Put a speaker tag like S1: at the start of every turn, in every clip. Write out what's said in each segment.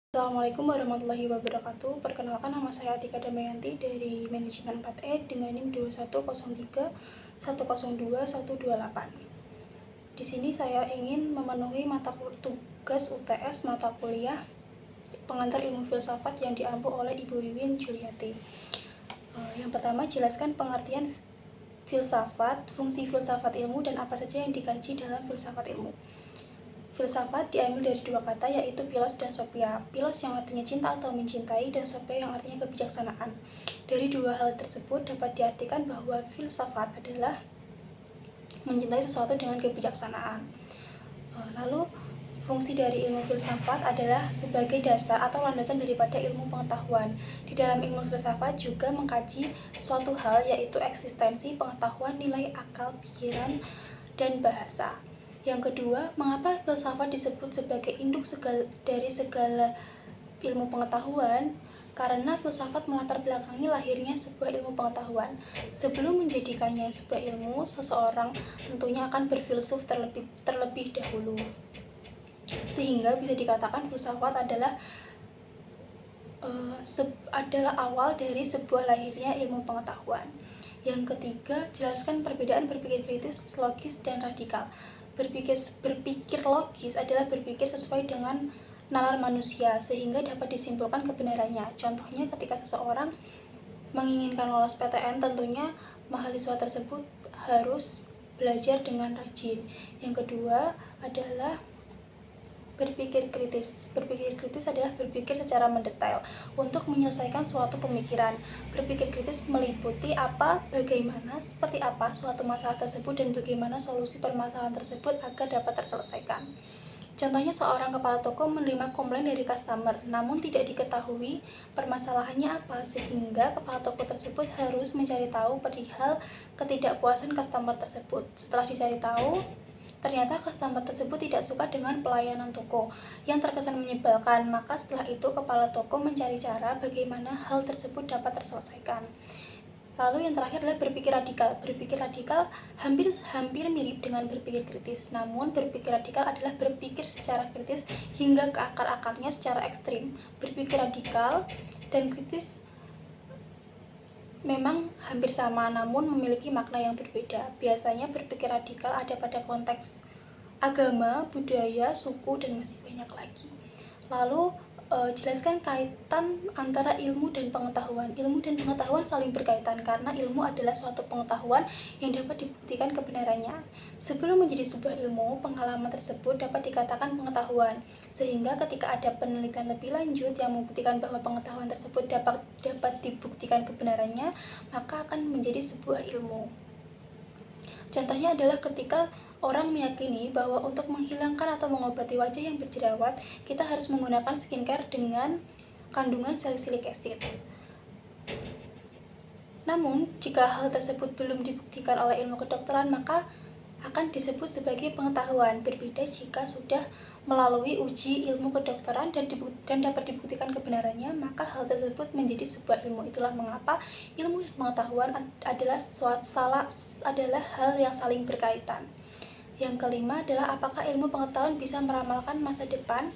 S1: Assalamualaikum warahmatullahi wabarakatuh. Perkenalkan, nama saya Atika Damayanti dari Manajemen 4E dengan NIM 2103102128. Di sini saya ingin memenuhi tugas UTS mata kuliah pengantar ilmu filsafat yang diampu oleh Ibu Wiwin Juliati. Yang pertama, jelaskan pengertian filsafat, fungsi filsafat ilmu, dan apa saja yang dikaji dalam filsafat ilmu. Filsafat diambil dari dua kata, yaitu philos dan sophia. Philos yang artinya cinta atau mencintai, dan sophia yang artinya kebijaksanaan. Dari dua hal tersebut dapat diartikan bahwa filsafat adalah mencintai sesuatu dengan kebijaksanaan. Lalu, fungsi dari ilmu filsafat adalah sebagai dasar atau landasan daripada ilmu pengetahuan. Di dalam ilmu filsafat juga mengkaji suatu hal, yaitu eksistensi, pengetahuan, nilai, akal, pikiran, dan bahasa. Yang kedua, mengapa filsafat disebut sebagai induk dari segala ilmu pengetahuan? Karena filsafat melatar belakangi lahirnya sebuah ilmu pengetahuan. Sebelum menjadikannya sebuah ilmu, seseorang tentunya akan berfilsuf terlebih dahulu. Sehingga bisa dikatakan filsafat adalah awal dari sebuah lahirnya ilmu pengetahuan. Yang ketiga, jelaskan perbedaan berpikir kritis, logis, dan radikal. Berpikir logis adalah berpikir sesuai dengan nalar manusia sehingga dapat disimpulkan kebenarannya. Contohnya, ketika seseorang menginginkan lolos PTN, tentunya mahasiswa tersebut harus belajar dengan rajin. Yang kedua adalah berpikir kritis. Berpikir kritis adalah berpikir secara mendetail untuk menyelesaikan suatu pemikiran. Berpikir kritis meliputi bagaimana, seperti apa suatu masalah tersebut, dan bagaimana solusi permasalahan tersebut agar dapat terselesaikan. Contohnya, seorang kepala toko menerima komplain dari customer, namun tidak diketahui permasalahannya apa, sehingga kepala toko tersebut harus mencari tahu perihal ketidakpuasan customer tersebut. Setelah dicari tahu, ternyata customer tersebut tidak suka dengan pelayanan toko yang terkesan menyebalkan. Maka setelah itu kepala toko mencari cara bagaimana hal tersebut dapat terselesaikan. Lalu yang terakhir adalah berpikir radikal. Berpikir radikal hampir mirip dengan berpikir kritis, namun berpikir radikal adalah berpikir secara kritis hingga ke akar-akarnya secara ekstrim. Berpikir radikal dan kritis memang hampir sama, namun memiliki makna yang berbeda. Biasanya berpikir radikal ada pada konteks agama, budaya, suku, dan masih banyak lagi. Lalu, jelaskan kaitan antara ilmu dan pengetahuan. Ilmu dan pengetahuan saling berkaitan karena ilmu adalah suatu pengetahuan yang dapat dibuktikan kebenarannya. Sebelum menjadi sebuah ilmu, pengalaman tersebut dapat dikatakan pengetahuan. Sehingga ketika ada penelitian lebih lanjut yang membuktikan bahwa pengetahuan tersebut dapat dibuktikan kebenarannya, maka akan menjadi sebuah ilmu. Contohnya adalah ketika orang meyakini bahwa untuk menghilangkan atau mengobati wajah yang berjerawat, kita harus menggunakan skincare dengan kandungan salicylic acid. Namun, jika hal tersebut belum dibuktikan oleh ilmu kedokteran, maka akan disebut sebagai pengetahuan. Berbeda jika sudah melalui uji ilmu kedokteran dan dapat dibuktikan kebenarannya, maka hal tersebut menjadi sebuah ilmu. Itulah mengapa ilmu dan pengetahuan adalah hal yang saling berkaitan. Yang kelima adalah apakah ilmu pengetahuan bisa meramalkan masa depan?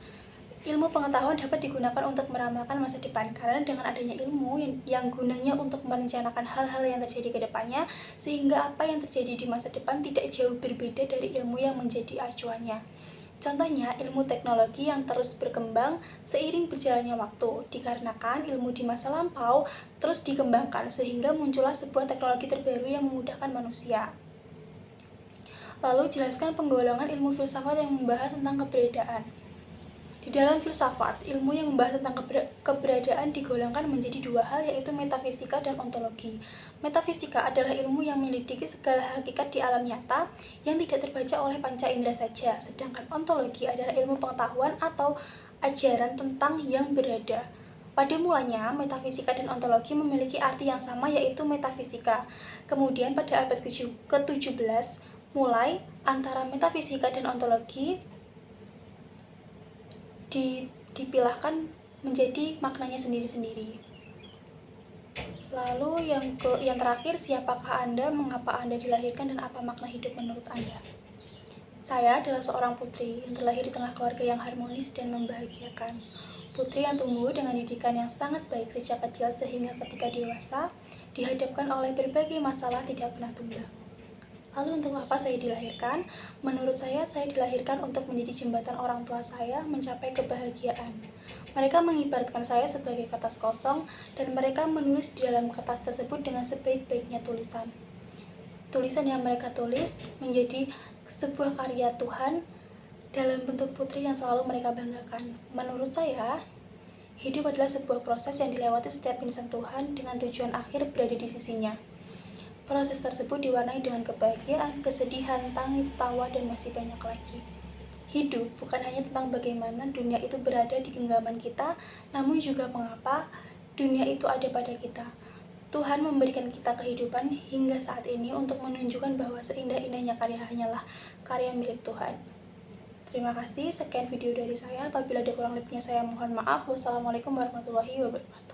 S1: Ilmu pengetahuan dapat digunakan untuk meramalkan masa depan karena dengan adanya ilmu yang gunanya untuk merencanakan hal-hal yang terjadi ke depannya, sehingga apa yang terjadi di masa depan tidak jauh berbeda dari ilmu yang menjadi acuannya. Contohnya, ilmu teknologi yang terus berkembang seiring berjalannya waktu, dikarenakan ilmu di masa lampau terus dikembangkan sehingga muncullah sebuah teknologi terbaru yang memudahkan manusia. Lalu, jelaskan penggolongan ilmu filsafat yang membahas tentang keberadaan. Di dalam filsafat, ilmu yang membahas tentang keberadaan digolongkan menjadi dua hal, yaitu metafisika dan ontologi. Metafisika adalah ilmu yang menyelidiki segala hakikat di alam nyata yang tidak terbaca oleh panca indera saja, sedangkan ontologi adalah ilmu pengetahuan atau ajaran tentang yang berada. Pada mulanya, metafisika dan ontologi memiliki arti yang sama, yaitu metafisika. Kemudian pada abad ke-17, mulai antara metafisika dan ontologi dipilahkan menjadi maknanya sendiri-sendiri. Lalu yang terakhir, siapakah Anda, mengapa Anda dilahirkan, dan apa makna hidup menurut Anda? Saya adalah seorang putri yang terlahir di tengah keluarga yang harmonis dan membahagiakan. Putri yang tumbuh dengan didikan yang sangat baik sejak kecil sehingga ketika dewasa dihadapkan oleh berbagai masalah tidak pernah tunda. Lalu untuk apa saya dilahirkan? Menurut saya dilahirkan untuk menjadi jembatan orang tua saya mencapai kebahagiaan. Mereka mengibaratkan saya sebagai kertas kosong dan mereka menulis di dalam kertas tersebut dengan sebaik-baiknya tulisan. Tulisan yang mereka tulis menjadi sebuah karya Tuhan dalam bentuk putri yang selalu mereka banggakan. Menurut saya, hidup adalah sebuah proses yang dilewati setiap insan Tuhan dengan tujuan akhir berada di sisinya. Proses tersebut diwarnai dengan kebahagiaan, kesedihan, tangis, tawa, dan masih banyak lagi. Hidup bukan hanya tentang bagaimana dunia itu berada di genggaman kita, namun juga mengapa dunia itu ada pada kita. Tuhan memberikan kita kehidupan hingga saat ini untuk menunjukkan bahwa seindah-indahnya karya hanyalah karya milik Tuhan. Terima kasih, sekian video dari saya. Apabila ada kurang lebihnya saya mohon maaf. Wassalamualaikum warahmatullahi wabarakatuh.